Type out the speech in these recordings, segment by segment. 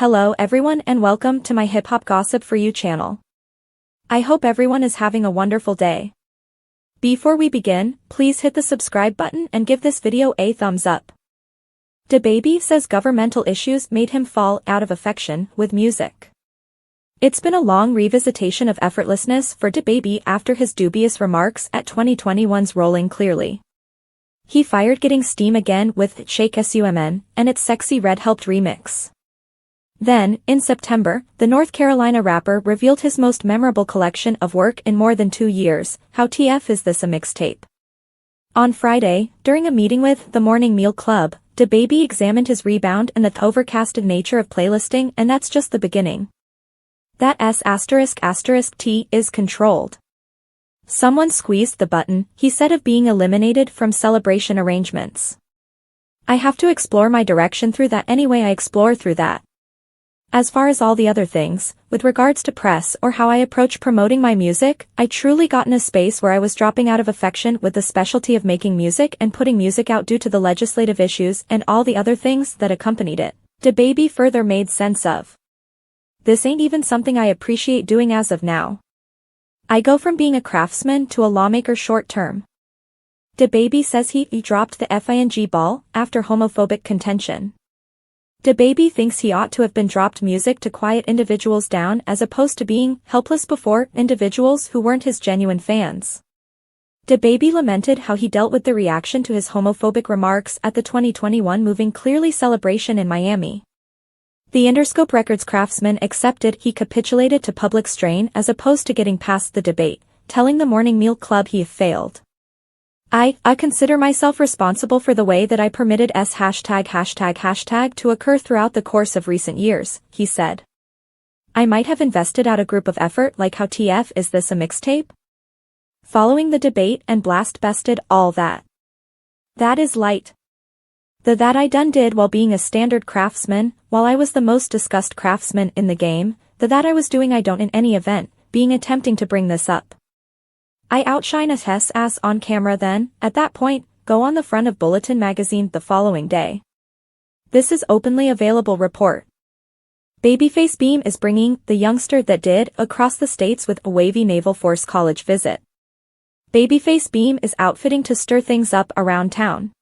Hello everyone and welcome to my Hip Hop Gossip For You channel. I hope everyone is having a wonderful day. Before we begin, please hit the subscribe button and give this video a thumbs up. DaBaby says governmental issues made him fall out of affection with music. It's been a long revisitation of effortlessness for DaBaby after his dubious remarks at 2021's Rolling Clearly. He fired Getting Steam again with Shake SUMN and its Sexy Red Helped remix. Then, in September, the North Carolina rapper revealed his most memorable collection of work in more than 2 years, How TF Is This a Mixtape? On Friday, during a meeting with The Morning Meal Club, DaBaby examined his rebound and the overcasted nature of playlisting, and that's just the beginning. That S***T is controlled. Someone squeezed the button, he said, of being eliminated from celebration arrangements. I have to explore my direction through that anyway I explore through that. As far as all the other things, with regards to press or how I approach promoting my music, I truly got in a space where I was dropping out of affection with the specialty of making music and putting music out due to the legislative issues and all the other things that accompanied it. DaBaby further made sense of. This ain't even something I appreciate doing as of now. I go from being a craftsman to a lawmaker short term. DaBaby says he dropped the FING ball after homophobic contention. DaBaby thinks he ought to have been dropped music to quiet individuals down as opposed to being helpless before individuals who weren't his genuine fans. DaBaby lamented how he dealt with the reaction to his homophobic remarks at the 2021 Moving Clearly celebration in Miami. The Interscope Records craftsman accepted he capitulated to public strain as opposed to getting past the debate, telling the Morning Meal Club he failed. I consider myself responsible for the way that I permitted ## to occur throughout the course of recent years, he said. I might have invested out a group of effort like How TF Is This a Mixtape? Following the debate and blast bested all that. That is light. The that I done did while being a standard craftsman, while I was the most discussed craftsman in the game, the that I was doing I don't in any event, being attempting to bring this up. I outshine a Hess ass on camera then, at that point, go on the front of Bulletin magazine the following day. This is openly available report. Babyface Beam is bringing the youngster that did across the states with a wavy Naval Force college visit. Babyface Beam is outfitting to stir things up around town.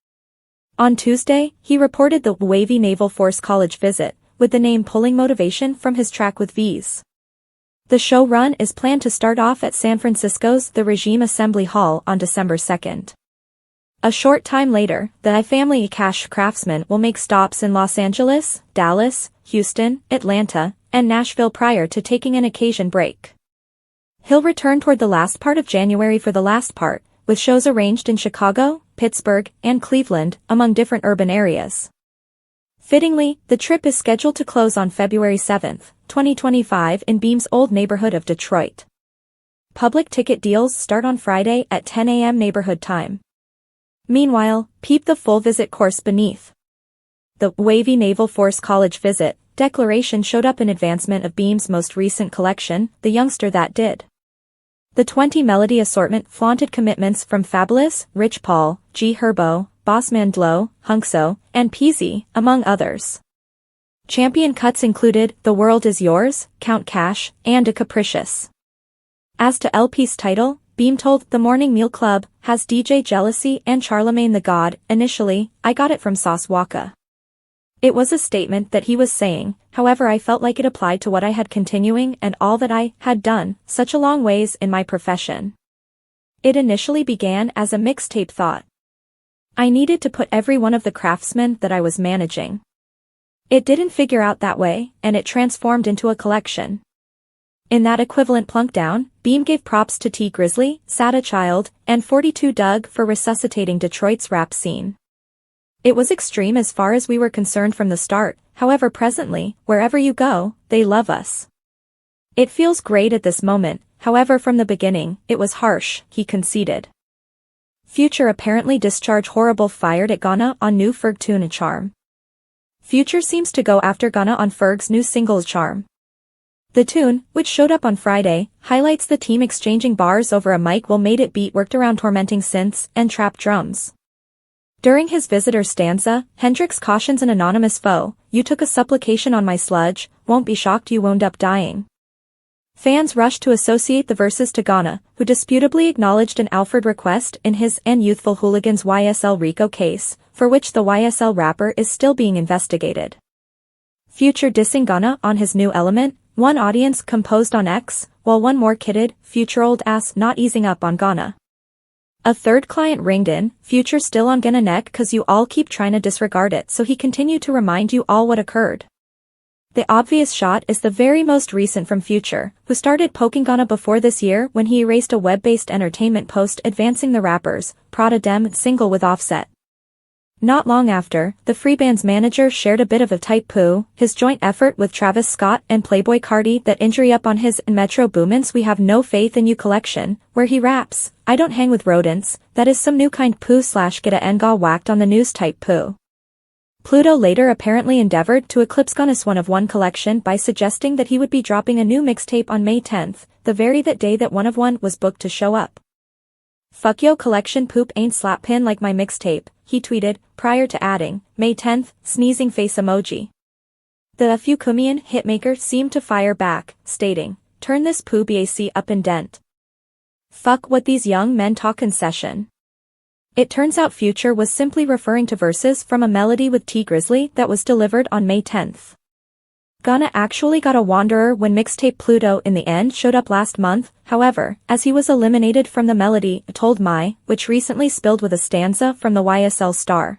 On Tuesday, he reported the wavy Naval Force college visit, with the name pulling motivation from his track with V's. The show run is planned to start off at San Francisco's The Regime Assembly Hall on December 2nd. A short time later, the iFamily Cash craftsman will make stops in Los Angeles, Dallas, Houston, Atlanta, and Nashville prior to taking an occasion break. He'll return toward the last part of January for the last part, with shows arranged in Chicago, Pittsburgh, and Cleveland, among different urban areas. Fittingly, the trip is scheduled to close on February 7, 2025 in Beam's old neighborhood of Detroit. Public ticket deals start on Friday at 10 a.m. neighborhood time. Meanwhile, peep the full visit course beneath. The wavy Naval Force college visit declaration showed up in advancement of Beam's most recent collection, The Youngster That Did. The 20 melody assortment flaunted commitments from Fabulous, Rich Paul, G Herbo, Bossman Dlo, Hunkso, and Peasy, among others. Champion cuts included The World Is Yours, Count Cash, and A Capricious. As to LP's title, Beam told The Morning Meal Club, has DJ Jealousy and Charlemagne the God. Initially, I got it from Sauce Walka. It was a statement that he was saying, however I felt like it applied to what I had continuing and all that I had done, such a long ways in my profession. It initially began as a mixtape thought. I needed to put every one of the craftsmen that I was managing. It didn't figure out that way, and it transformed into a collection. In that equivalent plunk down, Beam gave props to T Grizzly, Sada Child, and 42 Doug for resuscitating Detroit's rap scene. It was extreme as far as we were concerned from the start, however presently, wherever you go, they love us. It feels great at this moment, however from the beginning, it was harsh, he conceded. Future apparently discharge horrible fired at Ghana on new Ferg tune Charm. Future seems to go after Ghana on Ferg's new single Charm. The tune, which showed up on Friday, highlights the team exchanging bars over a mic while Made It beat worked around tormenting synths and trap drums. During his visitor stanza, Hendrix cautions an anonymous foe, "You took a supplication on my sludge, won't be shocked you wound up dying." Fans rushed to associate the verses to Ghana, who disputably acknowledged an Alfred request in his and Youthful Hooligans YSL RICO case, for which the YSL rapper is still being investigated. Future dissing Ghana on his new Element, one audience composed on X, while one more kidded, "Future old ass not easing up on Ghana." A third client ringed in, "Future still on Ghana neck cause you all keep trying to disregard it," so he continued to remind you all what occurred. The obvious shot is the very most recent from Future, who started poking Ghana before this year when he erased a web-based entertainment post advancing the rapper's Prada Dem single with Offset. Not long after, the free band's manager shared a bit of a type poo, his joint effort with Travis Scott and Playboi Carti that injury up on his Metro Boomin's We Have No Faith in You collection, where he raps, "I don't hang with rodents, that is some new kind poo / get a nga whacked on the news type poo." Pluto later apparently endeavored to eclipse Ghana's One of One collection by suggesting that he would be dropping a new mixtape on May 10th, the very that day that One of One was booked to show up. "Fuck yo collection poop ain't slap pin like my mixtape," he tweeted, prior to adding, "May 10th, sneezing face emoji." The Fukumian hitmaker seemed to fire back, stating, "Turn this poo bac up and dent. Fuck what these young men talkin' session." It turns out Future was simply referring to verses from a melody with T Grizzly that was delivered on May 10th. Ghana actually got a wanderer when mixtape Pluto in the end showed up last month, however, as he was eliminated from the melody Told My, which recently spilled with a stanza from the YSL star.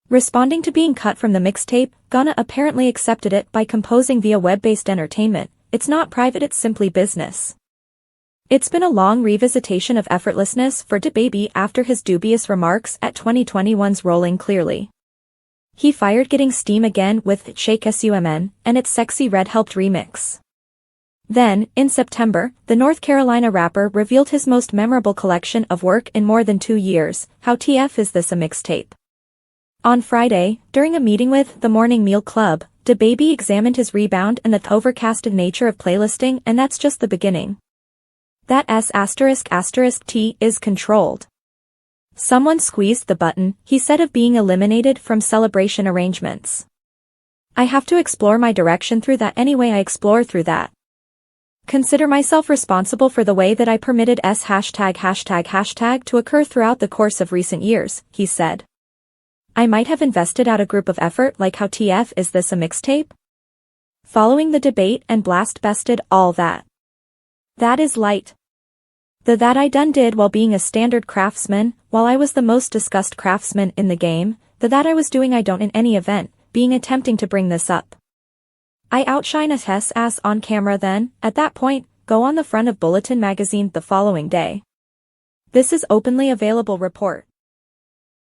Responding to being cut from the mixtape, Ghana apparently accepted it by composing via web-based entertainment, "It's not private, it's simply business." It's been a long revisitation of effortlessness for DaBaby after his dubious remarks at 2021's Rolling Clearly. He fired getting steam again with Shake Sumn, and its Sexy Red helped remix. Then, in September, the North Carolina rapper revealed his most memorable collection of work in more than 2 years, How TF Is This a Mixtape? On Friday, during a meeting with The Morning Meal Club, DaBaby examined his rebound and the overcasted nature of playlisting, and that's just the beginning. That S***T is controlled. Someone squeezed the button, he said of being eliminated from celebration arrangements. "I have to explore my direction through that anyway I explore through that. Consider myself responsible for the way that I permitted ## to occur throughout the course of recent years," he said. "I might have invested out a group of effort like How TF Is This a Mixtape?" Following the debate and blast bested all that. That is light. The that I done did while being a standard craftsman, while I was the most discussed craftsman in the game, the that I was doing I don't in any event, being attempting to bring this up. I outshine a Hess ass on camera then, at that point, go on the front of Bulletin magazine the following day. This is openly available report.